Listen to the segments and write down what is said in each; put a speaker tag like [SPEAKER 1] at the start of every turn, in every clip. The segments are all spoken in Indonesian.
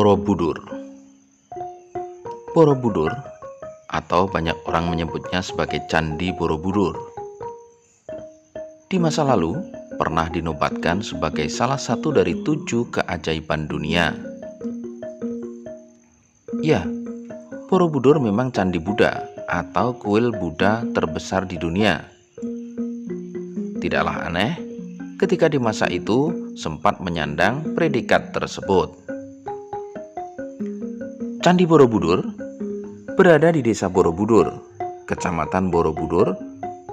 [SPEAKER 1] Borobudur. Borobudur atau banyak orang menyebutnya sebagai Candi Borobudur. Di masa lalu pernah dinobatkan sebagai salah satu dari 7 keajaiban dunia. Ya, Borobudur memang candi Buddha atau kuil Buddha terbesar di dunia. Tidaklah aneh ketika di masa itu sempat menyandang predikat tersebut. Candi Borobudur berada di Desa Borobudur, Kecamatan Borobudur,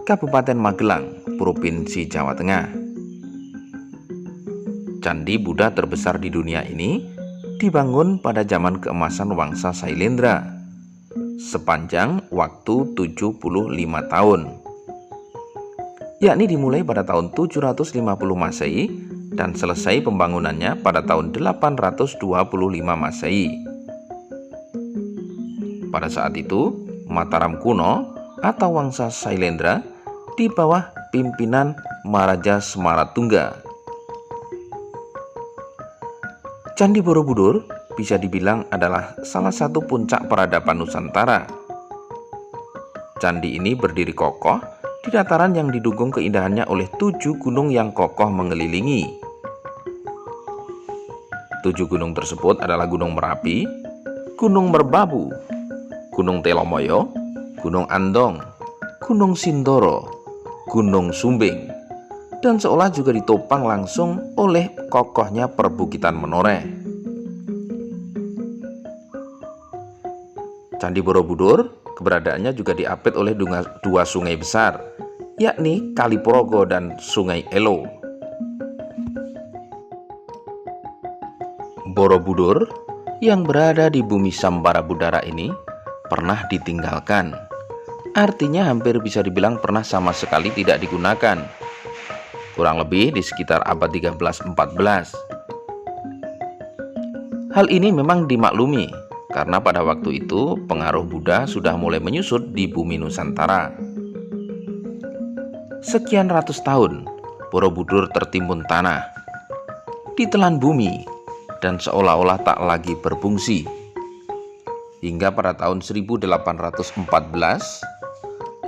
[SPEAKER 1] Kabupaten Magelang, Provinsi Jawa Tengah. Candi Buddha terbesar di dunia ini dibangun pada zaman keemasan Wangsa Sailendra sepanjang waktu 75 tahun, yakni dimulai pada tahun 750 Masehi dan selesai pembangunannya pada tahun 825 Masehi. Pada saat itu, Mataram kuno atau Wangsa Sailendra di bawah pimpinan Maharaja Semaratungga. Candi Borobudur bisa dibilang adalah salah satu puncak peradaban Nusantara. Candi ini berdiri kokoh di dataran yang didukung keindahannya oleh 7 gunung yang kokoh mengelilingi. 7 gunung tersebut adalah Gunung Merapi, Gunung Merbabu, Gunung Telomoyo, Gunung Andong, Gunung Sindoro, Gunung Sumbing, dan seolah juga ditopang langsung oleh kokohnya perbukitan menoreh. Candi Borobudur keberadaannya juga diapit oleh 2 sungai besar, yakni Kali Progo dan Sungai Elo. Borobudur yang berada di bumi Sambara Budara ini pernah ditinggalkan. Artinya hampir bisa dibilang pernah sama sekali tidak digunakan. Kurang lebih di sekitar abad 13-14. Hal ini memang dimaklumi karena pada waktu itu pengaruh Buddha sudah mulai menyusut di bumi Nusantara. Sekian ratus tahun Borobudur tertimbun tanah, ditelan bumi, dan seolah-olah tak lagi berfungsi. Hingga pada tahun 1814,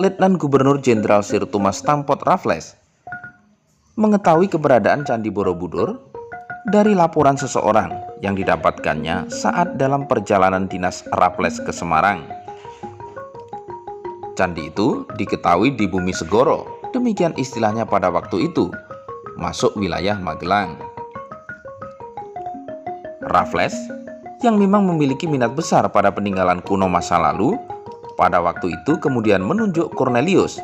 [SPEAKER 1] Letnan Gubernur Jenderal Sir Thomas Stamford Raffles mengetahui keberadaan Candi Borobudur dari laporan seseorang yang didapatkannya saat dalam perjalanan dinas Raffles ke Semarang. Candi itu diketahui di Bumi Segoro, demikian istilahnya pada waktu itu, masuk wilayah Magelang. Raffles yang memang memiliki minat besar pada peninggalan kuno masa lalu, pada waktu itu kemudian menunjuk Cornelius,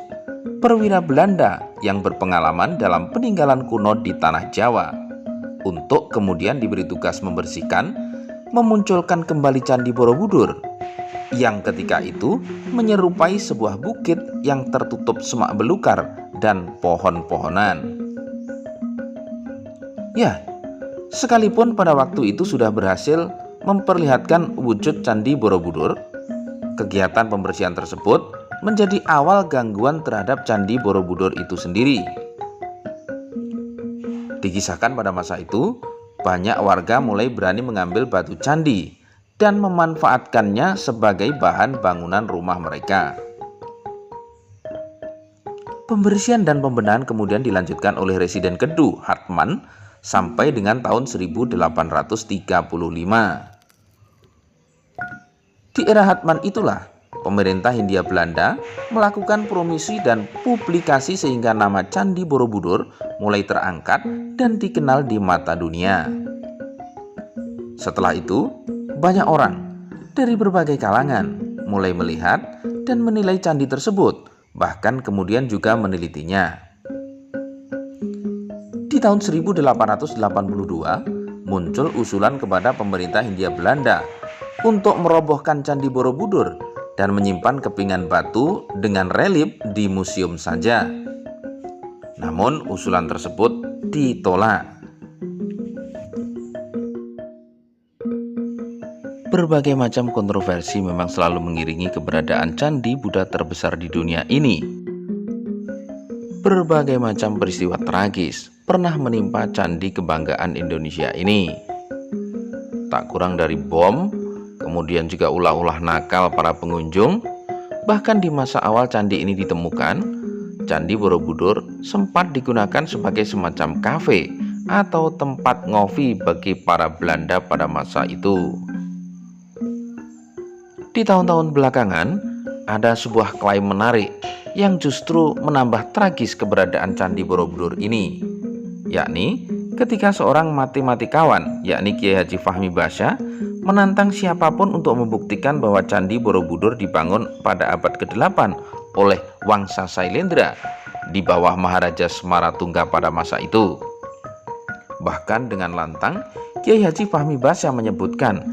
[SPEAKER 1] perwira Belanda yang berpengalaman dalam peninggalan kuno di tanah Jawa, untuk kemudian diberi tugas membersihkan, memunculkan kembali Candi Borobudur, yang ketika itu menyerupai sebuah bukit yang tertutup semak belukar dan pohon-pohonan. Ya, sekalipun pada waktu itu sudah berhasil memperlihatkan wujud Candi Borobudur, kegiatan pembersihan tersebut menjadi awal gangguan terhadap Candi Borobudur itu sendiri. Dikisahkan pada masa itu, banyak warga mulai berani mengambil batu candi dan memanfaatkannya sebagai bahan bangunan rumah mereka. Pembersihan dan pembenahan kemudian dilanjutkan oleh Residen Kedu, Hartmann, sampai dengan tahun 1835. Di era Hartmann itulah pemerintah Hindia Belanda melakukan promosi dan publikasi sehingga nama Candi Borobudur mulai terangkat dan dikenal di mata dunia. Setelah itu, banyak orang dari berbagai kalangan mulai melihat dan menilai candi tersebut, bahkan kemudian juga menelitinya. Di tahun 1882 muncul usulan kepada pemerintah Hindia Belanda untuk merobohkan Candi Borobudur dan menyimpan kepingan batu dengan relief di museum saja. Namun usulan tersebut ditolak. Berbagai macam kontroversi memang selalu mengiringi keberadaan Candi Buddha terbesar di dunia ini. Berbagai macam peristiwa tragis pernah menimpa candi kebanggaan Indonesia ini. tak kurang dari bom, kemudian juga ulah-ulah nakal para pengunjung. Bahkan di masa awal candi ini ditemukan, Candi Borobudur sempat digunakan sebagai semacam kafe atau tempat ngopi bagi para Belanda pada masa itu. Di tahun-tahun belakangan, ada sebuah klaim menarik yang justru menambah tragis keberadaan Candi Borobudur ini, yakni ketika seorang matematikawan, yakni Kiai Haji Fahmi Basya, menantang siapapun untuk membuktikan bahwa Candi Borobudur dibangun pada abad ke-8 oleh Wangsa Sailendra di bawah Maharaja Semaratungga pada masa itu. Bahkan dengan lantang, Kiai Haji Fahmi Basya menyebutkan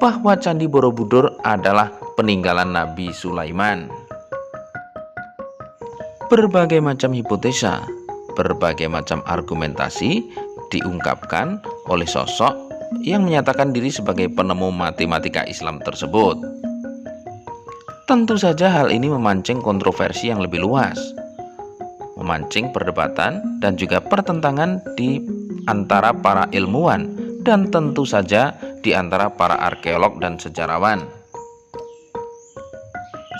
[SPEAKER 1] bahwa Candi Borobudur adalah peninggalan Nabi Sulaiman. Berbagai macam hipotesa, berbagai macam argumentasi diungkapkan oleh sosok yang menyatakan diri sebagai penemu matematika Islam tersebut. Tentu saja hal ini memancing kontroversi yang lebih luas, memancing perdebatan dan juga pertentangan di antara para ilmuwan dan tentu saja di antara para arkeolog dan sejarawan.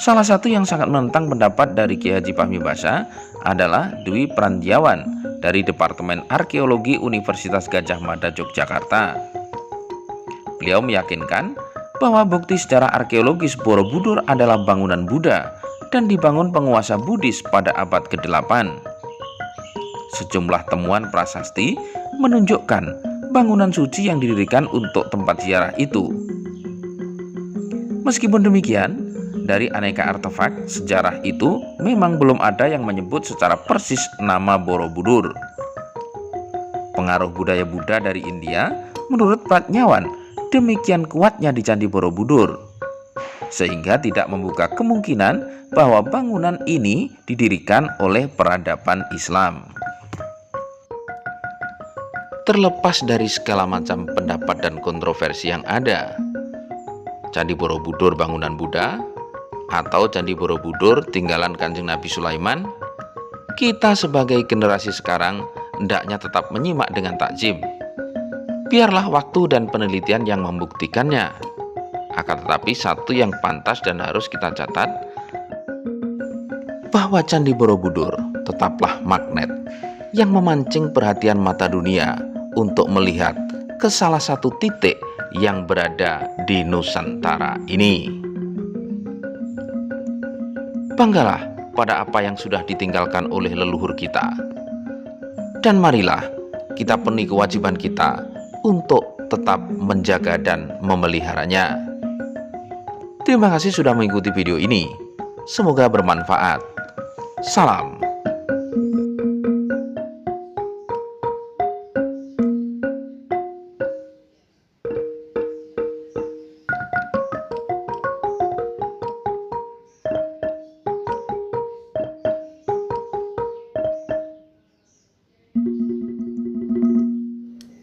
[SPEAKER 1] Salah satu yang sangat menentang pendapat dari Kiai Haji Fahmi Basya adalah Dwi Prandiawan dari Departemen Arkeologi Universitas Gadjah Mada Yogyakarta. Beliau meyakinkan bahwa bukti secara arkeologis Borobudur adalah bangunan Buddha dan dibangun penguasa Buddhis pada abad ke-8. Sejumlah temuan prasasti menunjukkan bangunan suci yang didirikan untuk tempat ziarah itu. Meskipun demikian, dari aneka artefak sejarah itu memang belum ada yang menyebut secara persis nama Borobudur. Pengaruh budaya Buddha dari India menurut Pratnyawan demikian kuatnya di Candi Borobudur, sehingga tidak membuka kemungkinan bahwa bangunan ini didirikan oleh peradaban Islam. Terlepas dari segala macam pendapat dan kontroversi yang ada, Candi Borobudur bangunan Buddha atau Candi Borobudur tinggalan Kanjeng Nabi Sulaiman, kita sebagai generasi sekarang hendaknya tetap menyimak dengan takjim. Biarlah waktu dan penelitian yang membuktikannya. Akan tetapi satu yang pantas dan harus kita catat, bahwa Candi Borobudur tetaplah magnet yang memancing perhatian mata dunia untuk melihat ke salah satu titik yang berada di Nusantara ini. Banggalah pada apa yang sudah ditinggalkan oleh leluhur kita, dan marilah kita penuhi kewajiban kita untuk tetap menjaga dan memeliharanya. Terima kasih sudah mengikuti video ini. Semoga bermanfaat. Salam.